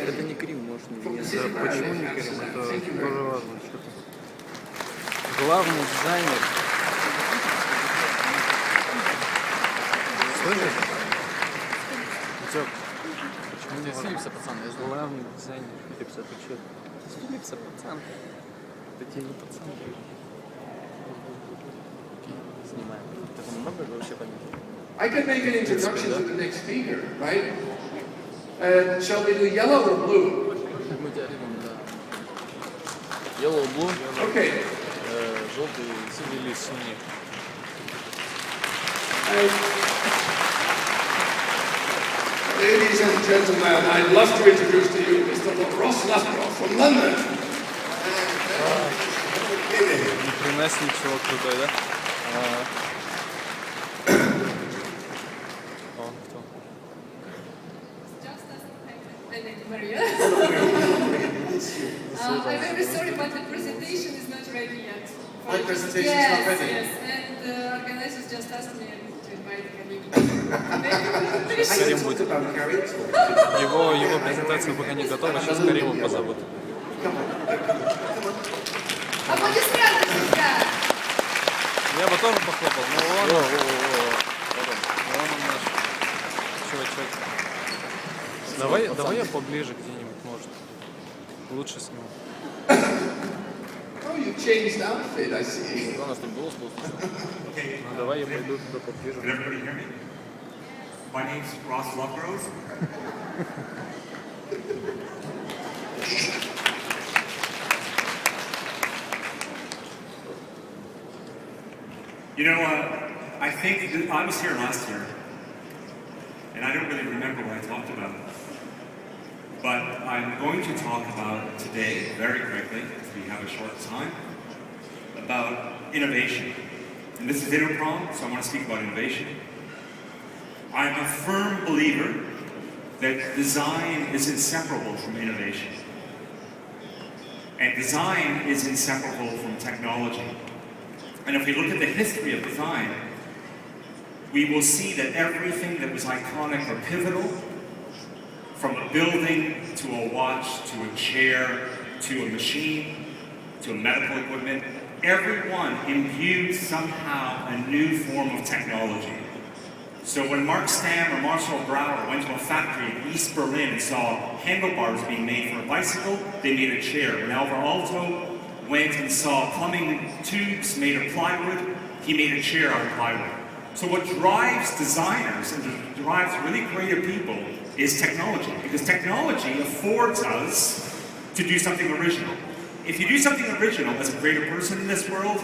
Это не Крим, может, не from the Венеция. city plan. Почему не Карим? Это Thank you very тоже much. важно. Что-то. Главный дизайнер. Слышишь? Тёп, почему не С важно? Филипса, пацан, я знаю. Главный дизайнер Филипса, ты чё? С Филипса, пацан. Это тебе не пацан. Снимаем. Так он много вообще понятно? I can make an introduction to the next speaker, right? Shall we do yellow or blue? Мы тебя любим, да. Yellow, blue, Okay. желтый, синий. Или синий. Ladies and gentlemen, I'd love to introduce to you Mr. Ross Lascroft from London. Ни хрена себе, чувак крутой, да? Он кто? Maria. I'm very sorry, but the presentation is not ready yet. My presentation is not ready? Yes, and the organizers just asked me to invite Karim. Карим будет. Его презентация пока не готова, сейчас Карима позовут. Аплодисменты, друзья! Я бы тоже похлопал, но он наш чувачок. Давай я поближе где-нибудь, может. Лучше сниму. Oh, you changed outfit, I see. Главное, чтобы голос был слышен. Ну давай я пойду туда поближе. Can everybody hear me? My name's Ross Lovegrove. You know, I think that I was here last year, and I don't really remember what I talked about. But I'm going to talk about today, very quickly, because we have a short time, about innovation. And this is Innoprom, so I want to speak about innovation. I'm a firm believer that design is inseparable from innovation. And design is inseparable from technology. And if we look at the history of design, we will see that everything that was iconic or pivotal, from a building to a watch to a chair to a machine to medical equipment, everyone imbued somehow a new form of technology. So when Mark Stamm or Marshall Brauer went to a factory in East Berlin and saw handlebars being made for a bicycle, they made a chair. When Alvar Aalto went and saw plumbing tubes made of plywood, he made a chair out of plywood. So what drives designers and drives really creative people is technology, because technology affords us to do something original. If you do something original as a creative person in this world,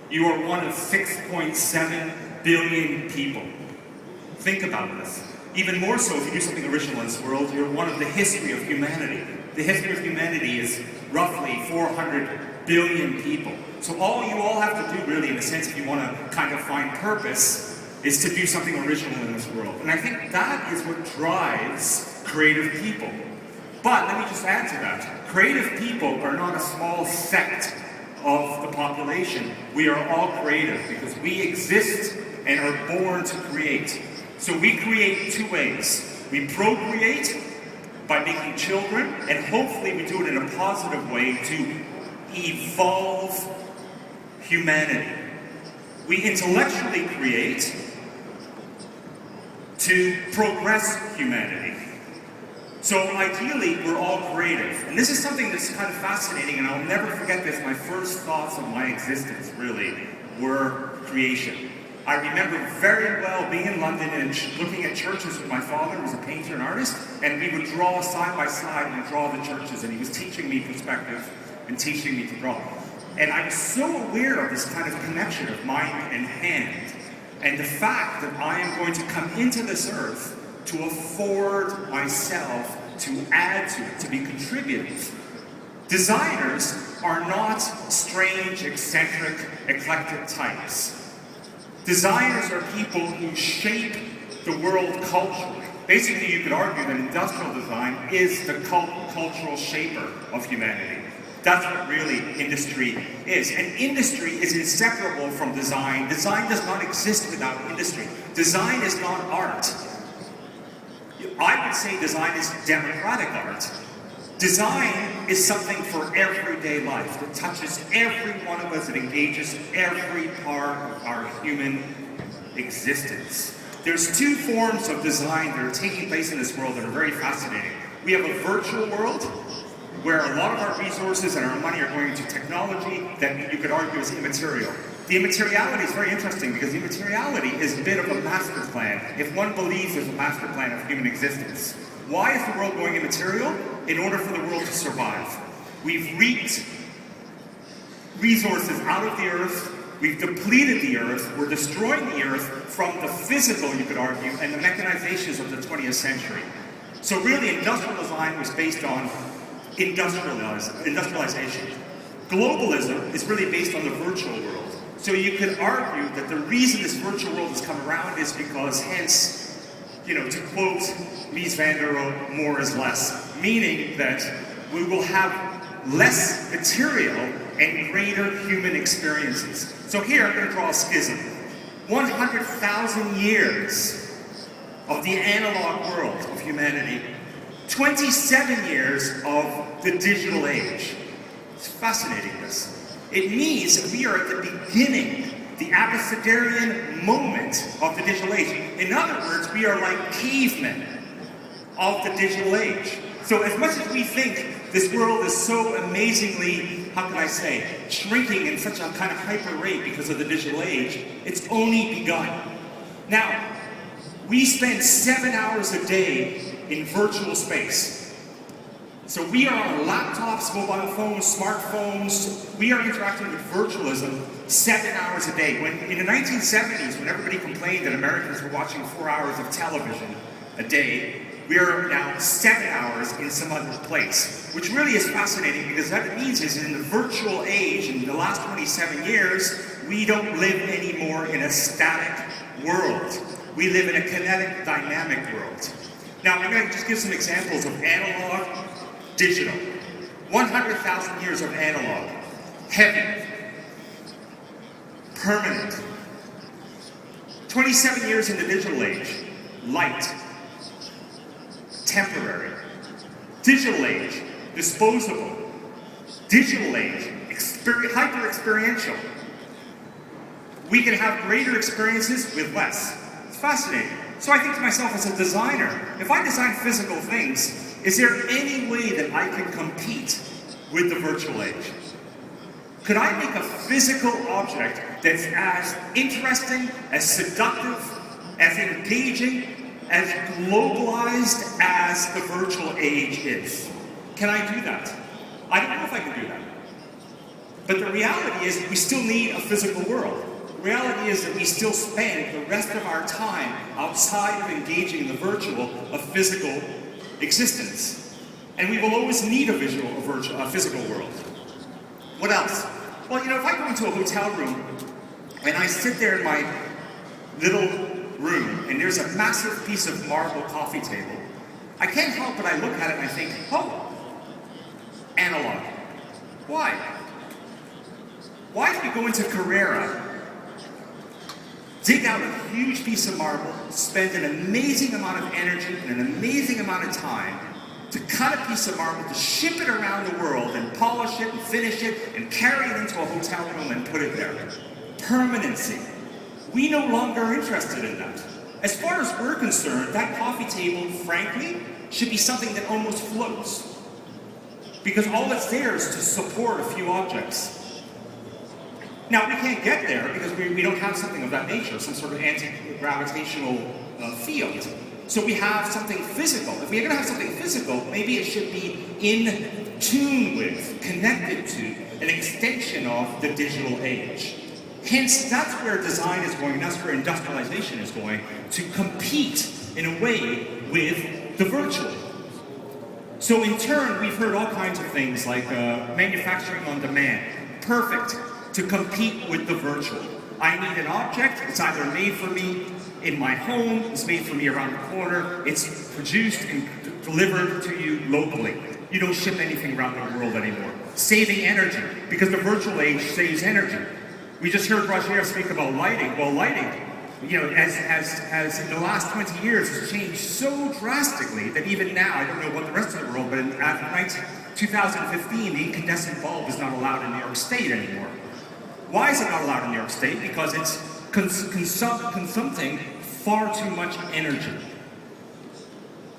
you are one of 6.7 billion people. Think about this. Even more so, if you do something original in this world, you're one of the history of humanity. The history of humanity is roughly 400 billion people. So all you all have to do, really, in a sense, if you want to kind of find purpose, is to do something original in this world. And I think that is what drives creative people. But let me just add to that. Creative people are not a small sect of the population. We are all creative because we exist and are born to create. So we create two ways. We procreate by making children, and hopefully we do it in a positive way to evolve humanity. We intellectually create to progress humanity. So ideally, we're all creative. And this is something that's kind of fascinating, and I'll never forget this. My first thoughts of my existence, really, were creation. I remember very well being in London and looking at churches with my father, who was a painter and artist, and we would draw side by side and draw the churches, and he was teaching me perspective and teaching me to draw. And I was so aware of this kind of connection of mind and hand, and the fact that I am going to come into this earth to afford myself to add to it, to be contributors. Designers are not strange, eccentric, eclectic types. Designers are people who shape the world culturally. Basically, you could argue that industrial design is the cultural shaper of humanity. That's what really industry is. And industry is inseparable from design. Design does not exist without industry. Design is not art. I would say design is democratic art. Design is something for everyday life. It touches every one of us. It engages every part of our human existence. There's two forms of design that are taking place in this world that are very fascinating. We have a virtual world where a lot of our resources and our money are going into technology that you could argue is immaterial. The immateriality is very interesting because the immateriality is a bit of a master plan, if one believes there's a master plan of human existence. Why is the world going immaterial? In order for the world to survive. We've reaped resources out of the earth, we've depleted the earth, we're destroying the earth from the physical, you could argue, and the mechanizations of the 20th century. So really, industrial design was based on industrialization. Globalism is really based on the virtual world. So you could argue that the reason this virtual world has come around is because, hence, to quote Mies van der Rohe, more is less. Meaning that we will have less material and greater human experiences. So here I'm going to draw a schism. 100,000 years of the analog world of humanity, 27 years of the digital age. It's fascinating, this. It means that we are at the beginning, the abecedarian moment of the digital age. In other words, we are like cavemen of the digital age. So as much as we think this world is so amazingly, how can I say, shrinking in such a kind of hyper rate because of the digital age, it's only begun. Now, we spend 7 hours a day in virtual space. So we are on laptops, mobile phones, smartphones. We are interacting with virtualism 7 hours a day. When in the 1970s, when everybody complained that Americans were watching 4 hours of television a day, we are now 7 hours in some other place, which really is fascinating because what it means is in the virtual age, in the last 27 years, we don't live anymore in a static world. We live in a kinetic, dynamic world. Now, I'm going to just give some examples of analog, digital. 100,000 years of analog. Heavy. Permanent. 27 years in the digital age. Light. Temporary. Digital age. Disposable. Digital age. Hyper-experiential. We can have greater experiences with less. It's fascinating. So I think to myself as a designer, if I design physical things, is there any way that I can compete with the virtual age? Could I make a physical object that's as interesting, as seductive, as engaging, as globalized as the virtual age is? Can I do that? I don't know if I can do that. But the reality is we still need a physical world. The reality is that we still spend the rest of our time outside of engaging in the virtual, a physical existence. And we will always need a physical world. What else? Well, if I go into a hotel room and I sit there in my little room and there's a massive piece of marble coffee table, I can't help but I look at it and I think, oh, analog. Why? Why do you go into Carrera, dig out a huge piece of marble, spend an amazing amount of energy and an amazing amount of time to cut a piece of marble, to ship it around the world and polish it and finish it and carry it into a hotel room and put it there? Permanency. We no longer are interested in that. As far as we're concerned, that coffee table, frankly, should be something that almost floats. Because all that's there is to support a few objects. Now, we can't get there because we don't have something of that nature, some sort of anti-gravitational field. So we have something physical. If we're going to have something physical, maybe it should be in tune with, connected to, an extension of the digital age. Hence, that's where design is going, that's where industrialization is going, to compete in a way with the virtual. So in turn, we've heard all kinds of things like manufacturing on demand. Perfect. To compete with the virtual. I need an object, it's either made for me in my home, it's made for me around the corner, it's produced and delivered to you locally. You don't ship anything around the world anymore. Saving energy, because the virtual age saves energy. We just heard Roger speak about lighting. Well, lighting, you know, as in the last 20 years has changed so drastically that even now, I don't know about the rest of the world, but in 2015, the incandescent bulb is not allowed in New York State anymore. Why is it not allowed in New York State? Because it's consuming far too much energy.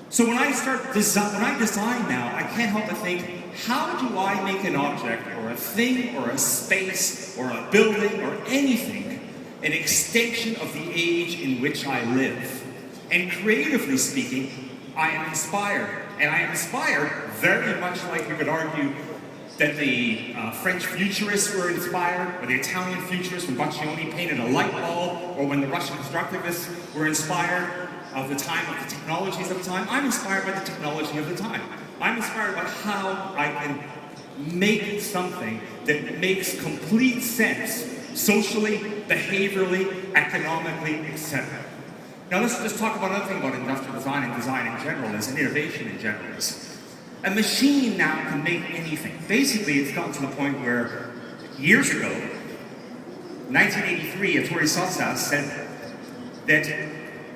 So when I design now, I can't help but think, how do I make an object or a thing or a space or a building or anything an extension of the age in which I live? And creatively speaking, I am inspired. And I am inspired very much like we would argue that the French futurists were inspired, or the Italian futurists when Boccioni painted a light bulb, or when the Russian constructivists were inspired of the time of the technologies of the time. I'm inspired by the technology of the time. I'm inspired by how I can make something that makes complete sense socially, behaviorally, economically, etc. Now let's just talk about another thing about industrial design and design in general is, and innovation in general is. A machine now can make anything. Basically, it's gotten to the point where years ago, 1983, Ettore Sosa said that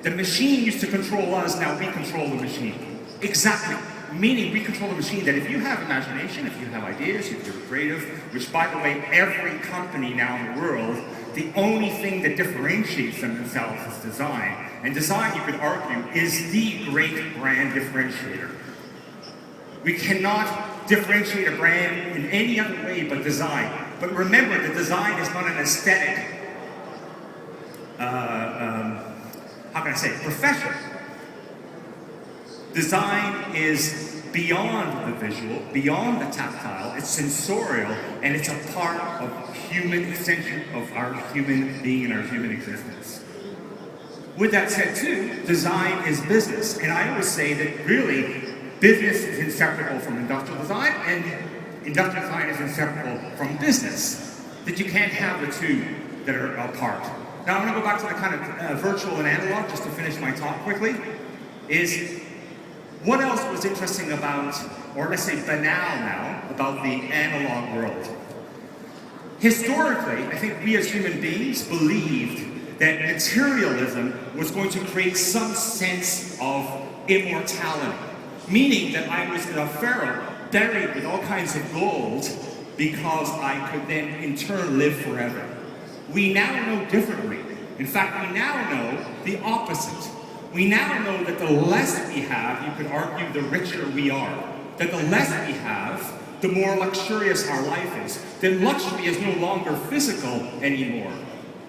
the machine used to control us, now we control the machine. Exactly. Meaning we control the machine, that if you have imagination, if you have ideas, if you're creative, which by the way, every company now in the world, the only thing that differentiates themselves is design. And design, you could argue, is the great brand differentiator. We cannot differentiate a brand in any other way but design. But remember, the design is not an aesthetic, how can I say, profession. Design is beyond the visual, beyond the tactile, it's sensorial, and it's a part of human extension of our human being and our human existence. With that said too, design is business. And I always say that really, business is inseparable from industrial design, and industrial design is inseparable from business. That you can't have the two that are apart. Now I'm going to go back to the kind of virtual and analog, just to finish my talk quickly, is what else was interesting about, or let's say banal now, about the analog world? Historically, I think we as human beings believed that materialism was going to create some sense of immortality. Meaning that I was a pharaoh, buried with all kinds of gold, because I could then in turn live forever. We now know differently. In fact, we now know the opposite. We now know that the less we have, you could argue, the richer we are. That the less we have, the more luxurious our life is. That luxury is no longer physical anymore.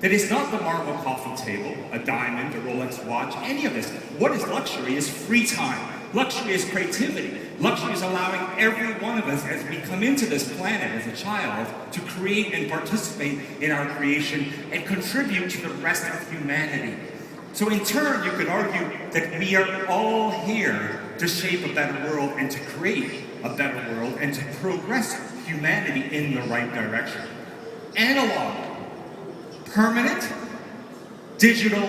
That it's not the marble coffee table, a diamond, a Rolex watch, any of this. What is luxury is free time. Luxury is creativity. Luxury is allowing every one of us, as we come into this planet as a child, to create and participate in our creation and contribute to the rest of humanity. So in turn, you could argue that we are all here to shape a better world and to create a better world and to progress humanity in the right direction. Analog, permanent, digital,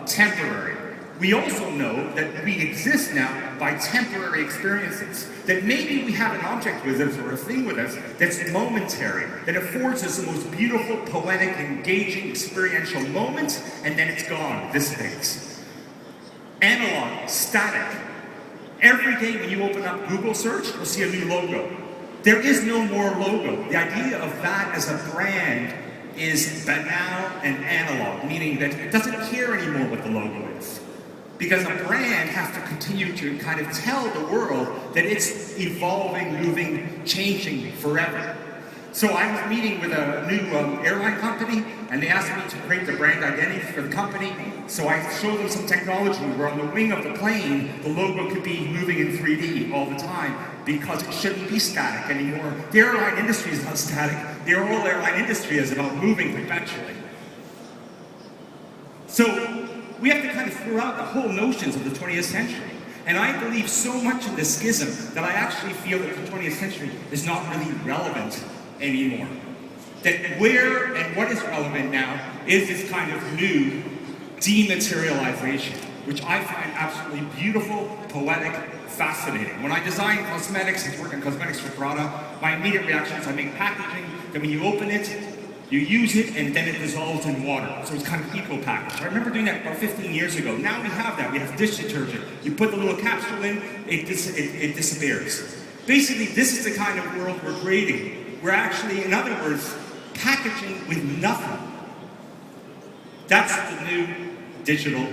temporary. We also know that we exist now by temporary experiences. That maybe we have an object with us or a thing with us that's momentary, that affords us the most beautiful, poetic, engaging, experiential moment, and then it's gone, dissipates. Analog, static. Every day when you open up Google search, you'll see a new logo. There is no more logo. The idea of that as a brand is banal and analog, meaning that it doesn't care anymore what the logo is. Because a brand has to continue to kind of tell the world that it's evolving, moving, changing forever. So I was meeting with a new airline company, and they asked me to create the brand identity for the company. So I showed them some technology where on the wing of the plane, the logo could be moving in 3D all the time, because it shouldn't be static anymore. The airline industry is not static. The whole airline industry is about moving perpetually. So we have to kind of throw out the whole notions of the 20th century. And I believe so much in this schism that I actually feel that the 20th century is not really relevant anymore. That where and what is relevant now is this kind of new dematerialization, which I find absolutely beautiful, poetic, fascinating. When I design cosmetics and work on cosmetics for Prada, my immediate reaction is I make packaging that when you open it, You use it and then it dissolves in water. So it's kind of eco-packaged. I remember doing that about 15 years ago. Now we have that. We have dish detergent. You put the little capsule in, it disappears. Basically, this is the kind of world we're creating. We're actually, in other words, packaging with nothing. That's the new digital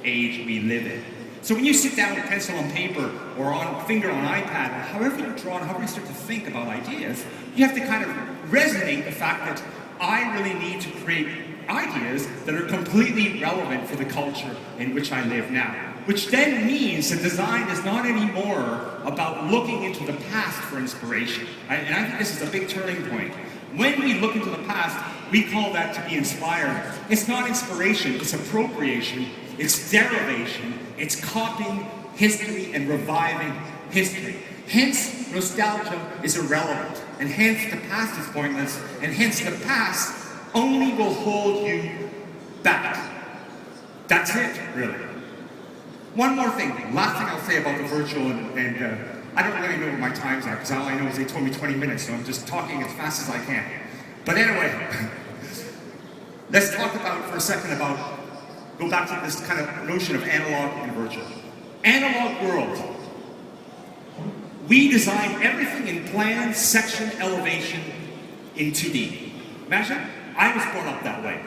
age we live in. So when you sit down with pencil on paper or on finger on iPad, or however you draw and however you start to think about ideas, you have to kind of resonate the fact that I really need to create ideas that are completely relevant for the culture in which I live now. Which then means that design is not anymore about looking into the past for inspiration. And I think this is a big turning point. When we look into the past, we call that to be inspired. It's not inspiration, it's appropriation, it's derivation, it's copying history and reviving history. Hence, nostalgia is irrelevant, and hence the past is pointless, and hence the past only will hold you back. That's it, really. One more thing, last thing I'll say about the virtual, and I don't really know where my times are, because all I know is they told me 20 minutes, so I'm just talking as fast as I can. But anyway, let's talk about, for a second, go back to this kind of notion of analog and virtual. Analog world. We design everything in plan, section, elevation in 2D. Imagine, I was brought up that way,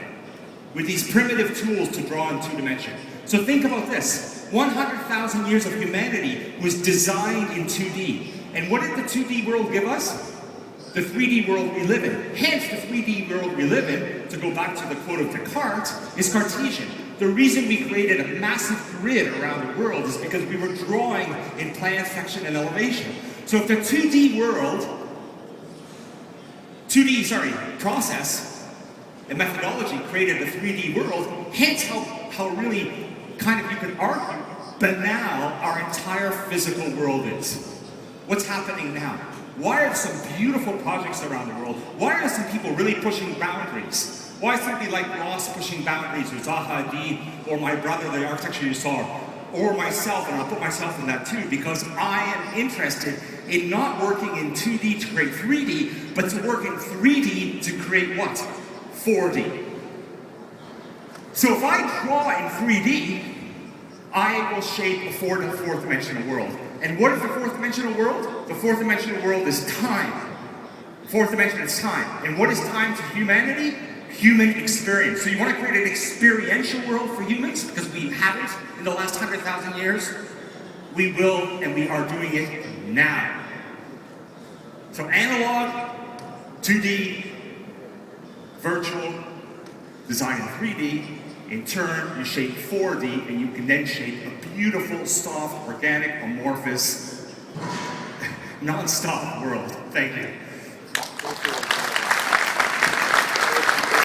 with these primitive tools to draw in 2 dimensions. So think about this. 100,000 years of humanity was designed in 2D. And what did the 2D world give us? The 3D world we live in. Hence, the 3D world we live in, to go back to the quote of Descartes, is Cartesian. The reason we created a massive grid around the world is because we were drawing in plan, section, and elevation. So if the 2D process and methodology created the 3D world, hence how really kind of you could argue banal our entire physical world is. What's happening now? Why are some beautiful projects around the world? Why are some people really pushing boundaries? Why is somebody like Ross pushing boundaries, or Zaha Hadid, or my brother, the architecture you saw, or myself, and I'll put myself in that too, because I am interested in not working in 2D to create 3D, but to work in 3D to create what? 4D. So if I draw in 3D, I will shape a fourth dimensional world. And what is the fourth dimensional world? The fourth dimensional world is time. Fourth dimension is time. And what is time to humanity? Human experience. So you want to create an experiential world for humans? Because we haven't in the last 100,000 years. We will, and we are doing it now. So analog, 2D, virtual, design in 3D. In turn, you shape 4D, and you can then shape a beautiful, soft, organic, amorphous, non-stop world. Thank you.